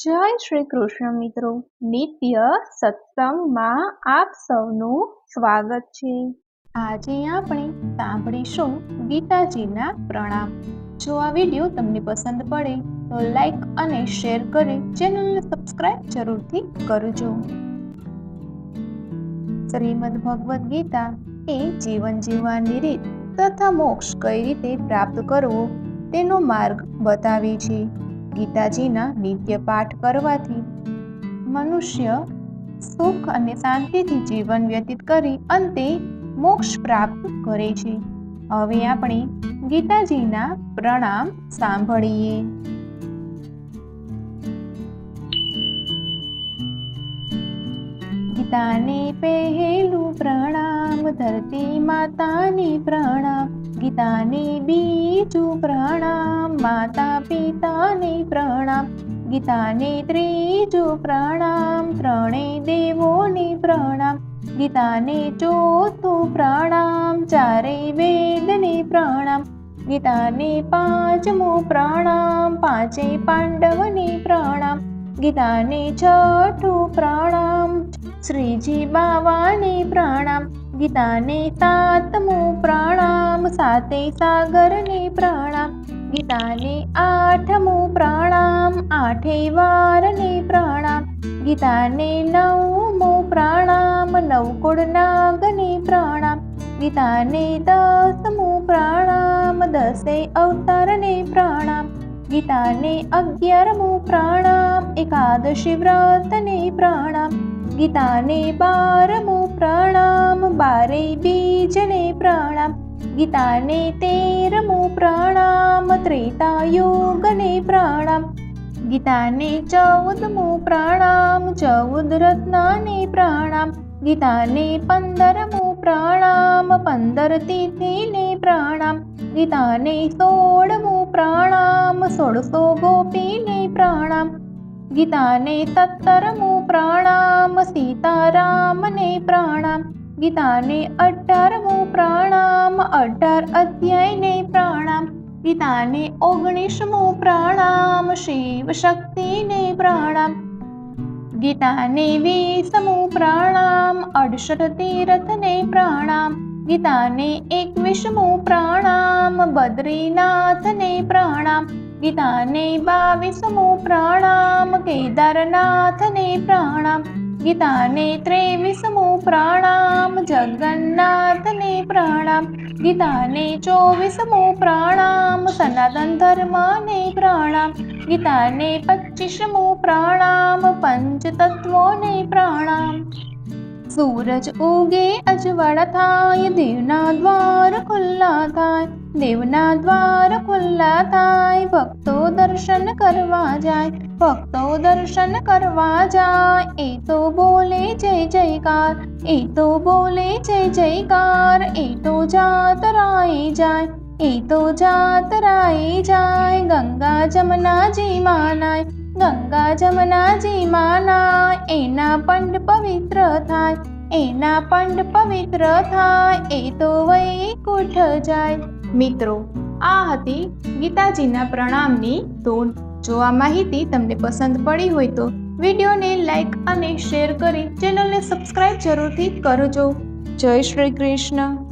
જય શ્રી કૃષ્ણ મિત્રો, નિત્ય સત્સંગમાં આપ સૌનું સ્વાગત છે। આજે આપણે સાંભળીશું ગીતાજીના પ્રણામ। જો આ વિડીયો તમને પસંદ પડે તો લાઈક અને શેર કરી ચેનલને સબસ્ક્રાઇબ જરૂરથી કરજો। શ્રીમદ ભગવદ્ ગીતા એ જીવન જીવવાની રીત તથા મોક્ષ કઈ રીતે પ્રાપ્ત કરવો તેનો માર્ગ બતાવે છે। ગીતાજીના નિત્ય પાઠ કરવાથી મનુષ્ય સુખ અને શાંતિથી જીવન વ્યતીત કરી અંતે મોક્ષ પ્રાપ્ત કરે છે। હવે આપણે ગીતાજીના પ્રણામ સાંભળીએ। ગીતાને પહેલું પ્રણામ ધરતી માતાને પ્રણામ, ગીતાને બીજું પ્રણામ માતા પિતાને પ્રણામ, ગીતાને ત્રીજું પ્રણામ ત્રણેય દેવોને પ્રણામ, ગીતાને ચોથું પ્રણામ ચારેય વેદને પ્રણામ, ગીતાને પાંચમું પ્રણામ પાંચેય પાંડવને પ્રણામ, ગીતાને છઠ્ઠું પ્રણામ શ્રીજી બાવાને પ્રણામ, ગીતાને સાતમું પ્રણામ સાતેય સાગરને પ્રણામ, ગીતાને આઠમું પ્રણામ આઠેય વારને પ્રણામ, ગીતાને નવમું પ્રણામ નવકુળ નાગને પ્રણામ, ગીતાને દસમું પ્રણામ દસેય અવતારને પ્રણામ, ગીતાને 11મું પ્રણામ એકાદશી વ્રતને પ્રણામ, ગીતાને 12મું પ્રણામ બારેય બીજને પ્રણામ, ગીતાને 13મું પ્રણામ ત્રેતાયુગને પ્રણામ, ગીતાને 14મું પ્રણામ 14 રત્નને પ્રણામ, ગીતાને 15મું પ્રણામ 15 તિથિને પ્રણામ, ગીતાને 16મું પ્રણામ 1600 ગોપીને પ્રણામ, ગીતાને 17મું પ્રણામ સીતારામને પ્રણામ, ગીતાને 18મું પ્રણામ 18 અધ્યાયને પ્રણામ, ગીતાને 19મું પ્રણામ શિવ શક્તિને પ્રણામ, ગીતાને 20મું પ્રણામ 68 તીર્થને પ્રણામ, ગીતાને 21મું પ્રણામ બદ્રીનાથને પ્રણામ, ગીતાને 22મું પ્રણામ કેદારનાથને પ્રણામ, ગીતાને 23મું પ્રણામ જગન્નાથને પ્રણામ, ગીતાને 24મું પ્રણામ સનાતન ધર્મને પ્રણામ, ગીતાને 25મું પ્રણામ પંચતત્વોને પ્રણામ। સૂરજ ઉગે અજવાળા થાય દેવના દ્વાર ખુલ્લા થાય, દેવના દ્વાર ખુલ્લા થાય ભક્તો દર્શન કરવા જાય, ભક્તો દર્શન કરવા જાય એ તો બોલે જય જયકાર, એ તો બોલે જય જયકાર, એ તો જાતરાએ જાય, એ તો જાતરાએ જાય, ગંગા જમનાજી માનાય, ગંગા જમનાજી માનાય એના પંડ પવિત્ર થાય, એના પંડ પવિત્ર થાય એ તો વૈકુંઠ જાય। મિત્રો, આ હતી ગીતાજીના પ્રણામની ધૂન। જો આ માહિતી તમને પસંદ પડી હોય તો વિડીયોને લાઈક અને શેર કરી ચેનલને સબસ્ક્રાઇબ જરૂરથી કરજો। જય શ્રી કૃષ્ણ।